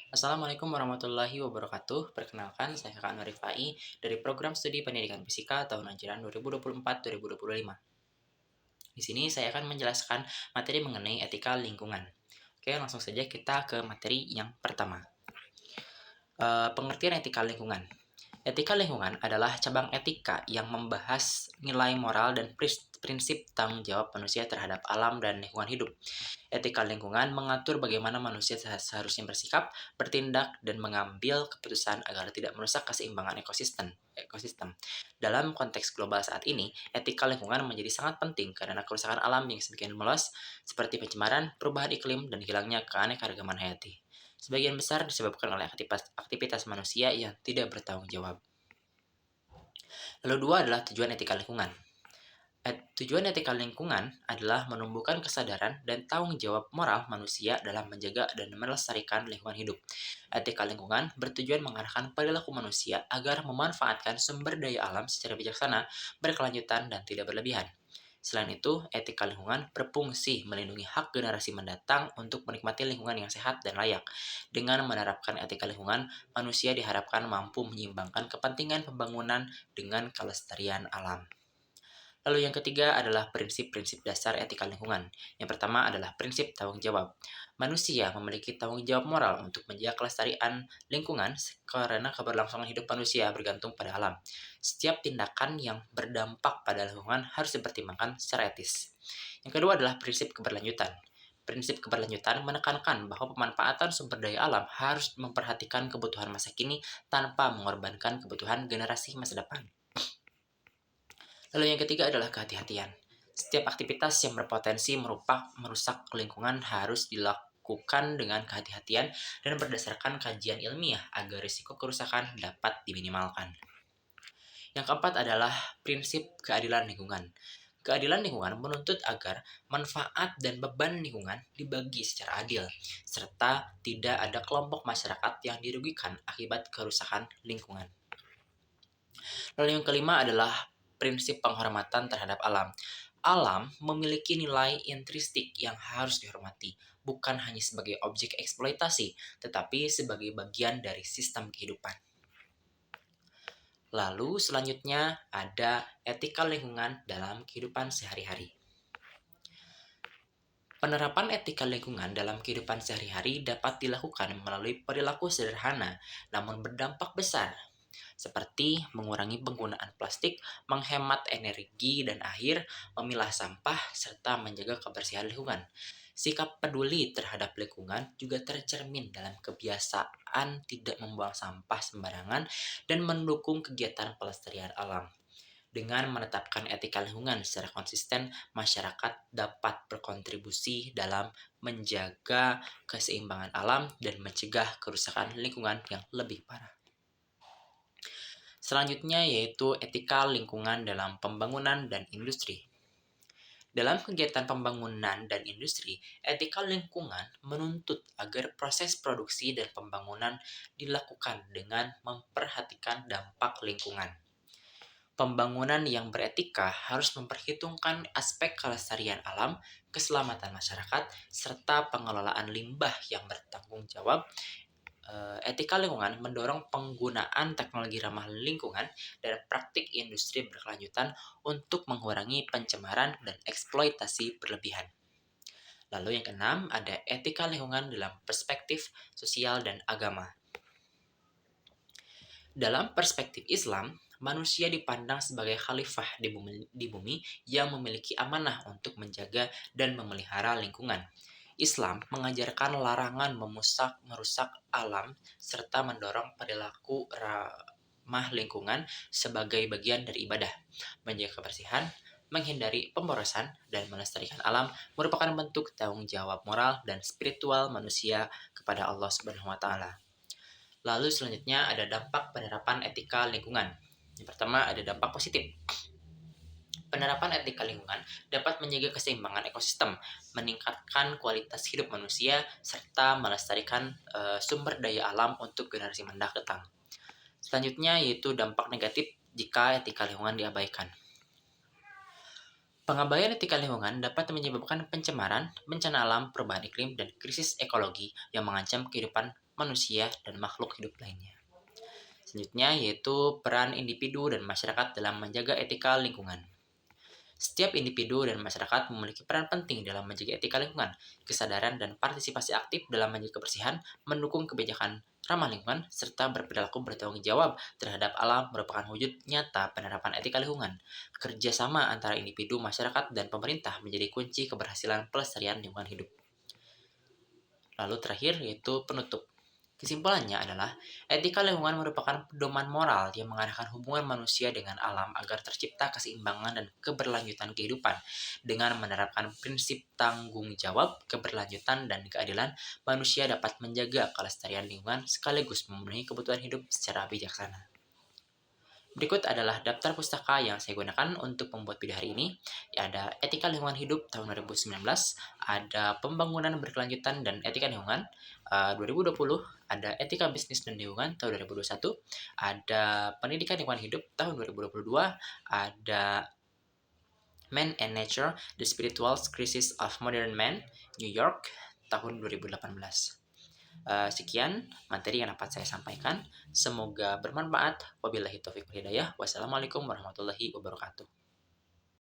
Assalamualaikum warahmatullahi wabarakatuh. Perkenalkan, saya Kak Nur Rifai dari Program Studi Pendidikan Fisika tahun ajaran 2024-2025. Di sini saya akan menjelaskan materi mengenai etika lingkungan. Oke, langsung saja kita ke materi yang pertama. Pengertian etika lingkungan. Etika lingkungan adalah cabang etika yang membahas nilai moral dan prinsip tanggung jawab manusia terhadap alam dan lingkungan hidup. Etika lingkungan mengatur bagaimana manusia seharusnya bersikap, bertindak, dan mengambil keputusan agar tidak merusak keseimbangan ekosistem. Dalam konteks global saat ini, etika lingkungan menjadi sangat penting karena kerusakan alam yang semakin meluas, seperti pencemaran, perubahan iklim, dan hilangnya keanekaragaman hayati. Sebagian besar disebabkan oleh aktivitas manusia yang tidak bertanggung jawab. Lalu dua adalah tujuan etika lingkungan. Tujuan etika lingkungan adalah menumbuhkan kesadaran dan tanggung jawab moral manusia dalam menjaga dan melestarikan lingkungan hidup. Etika lingkungan bertujuan mengarahkan perilaku manusia agar memanfaatkan sumber daya alam secara bijaksana, berkelanjutan, dan tidak berlebihan. Selain itu, etika lingkungan berfungsi melindungi hak generasi mendatang untuk menikmati lingkungan yang sehat dan layak. Dengan menerapkan etika lingkungan, manusia diharapkan mampu menyeimbangkan kepentingan pembangunan dengan kelestarian alam. Lalu yang ketiga adalah prinsip-prinsip dasar etika lingkungan. Yang pertama adalah prinsip tanggung jawab. Manusia memiliki tanggung jawab moral untuk menjaga kelestarian lingkungan karena keberlangsungan hidup manusia bergantung pada alam. Setiap tindakan yang berdampak pada lingkungan harus dipertimbangkan secara etis. Yang kedua adalah prinsip keberlanjutan. Prinsip keberlanjutan menekankan bahwa pemanfaatan sumber daya alam harus memperhatikan kebutuhan masa kini tanpa mengorbankan kebutuhan generasi masa depan. Lalu yang ketiga adalah kehati-hatian. Setiap aktivitas yang berpotensi merusak lingkungan harus dilakukan dengan kehati-hatian dan berdasarkan kajian ilmiah agar risiko kerusakan dapat diminimalkan. Yang keempat adalah prinsip keadilan lingkungan. Keadilan lingkungan menuntut agar manfaat dan beban lingkungan dibagi secara adil, serta tidak ada kelompok masyarakat yang dirugikan akibat kerusakan lingkungan. Lalu yang kelima adalah prinsip penghormatan terhadap alam. Alam memiliki nilai intristik yang harus dihormati, bukan hanya sebagai objek eksploitasi, tetapi sebagai bagian dari sistem kehidupan. Lalu selanjutnya ada etika lingkungan dalam kehidupan sehari-hari. Penerapan etika lingkungan dalam kehidupan sehari-hari dapat dilakukan melalui perilaku sederhana namun berdampak besar, seperti mengurangi penggunaan plastik, menghemat energi dan air, memilah sampah, serta menjaga kebersihan lingkungan. Sikap peduli terhadap lingkungan juga tercermin dalam kebiasaan tidak membuang sampah sembarangan dan mendukung kegiatan pelestarian alam. Dengan menetapkan etika lingkungan secara konsisten, masyarakat dapat berkontribusi dalam menjaga keseimbangan alam dan mencegah kerusakan lingkungan yang lebih parah. Selanjutnya yaitu etika lingkungan dalam pembangunan dan industri. Dalam kegiatan pembangunan dan industri, etika lingkungan menuntut agar proses produksi dan pembangunan dilakukan dengan memperhatikan dampak lingkungan. Pembangunan yang beretika harus memperhitungkan aspek kelestarian alam, keselamatan masyarakat, serta pengelolaan limbah yang bertanggung jawab. Etika lingkungan mendorong penggunaan teknologi ramah lingkungan dan praktik industri berkelanjutan untuk mengurangi pencemaran dan eksploitasi berlebihan. Lalu yang keenam ada etika lingkungan dalam perspektif sosial dan agama. Dalam perspektif Islam, manusia dipandang sebagai khalifah di bumi yang memiliki amanah untuk menjaga dan memelihara lingkungan. Islam mengajarkan larangan merusak alam serta mendorong perilaku ramah lingkungan sebagai bagian dari ibadah. Menjaga kebersihan, menghindari pemborosan, dan melestarikan alam merupakan bentuk tanggung jawab moral dan spiritual manusia kepada Allah Subhanahu wa taala. Lalu selanjutnya ada dampak penerapan etika lingkungan. Yang pertama ada dampak positif. Penerapan etika lingkungan dapat menjaga keseimbangan ekosistem, meningkatkan kualitas hidup manusia, serta melestarikan sumber daya alam untuk generasi mendatang. Selanjutnya yaitu dampak negatif jika etika lingkungan diabaikan. Pengabaian etika lingkungan dapat menyebabkan pencemaran, bencana alam, perubahan iklim, dan krisis ekologi yang mengancam kehidupan manusia, dan makhluk hidup lainnya. Selanjutnya yaitu peran individu dan masyarakat dalam menjaga etika lingkungan. Setiap individu dan masyarakat memiliki peran penting dalam menjaga etika lingkungan. Kesadaran dan partisipasi aktif dalam menjaga kebersihan, mendukung kebijakan ramah lingkungan, serta berperilaku bertanggung jawab terhadap alam merupakan wujud nyata penerapan etika lingkungan. Kerjasama antara individu, masyarakat, dan pemerintah menjadi kunci keberhasilan pelestarian lingkungan hidup. Lalu terakhir yaitu penutup. Kesimpulannya adalah, etika lingkungan merupakan pedoman moral yang mengarahkan hubungan manusia dengan alam agar tercipta keseimbangan dan keberlanjutan kehidupan. Dengan menerapkan prinsip tanggung jawab, keberlanjutan, dan keadilan, manusia dapat menjaga kelestarian lingkungan sekaligus memenuhi kebutuhan hidup secara bijaksana. Berikut adalah daftar pustaka yang saya gunakan untuk membuat video hari ini. Ada Etika Lingkungan Hidup tahun 2019, ada Pembangunan Berkelanjutan dan Etika Lingkungan 2020, ada Etika Bisnis dan Lingkungan tahun 2021, ada Pendidikan Lingkungan Hidup tahun 2022, ada Man and Nature, The Spiritual Crisis of Modern Man, New York tahun 2018. Sekian materi yang dapat saya sampaikan. Semoga bermanfaat. Wabillahi taufiq wal hidayah. Wassalamualaikum warahmatullahi wabarakatuh.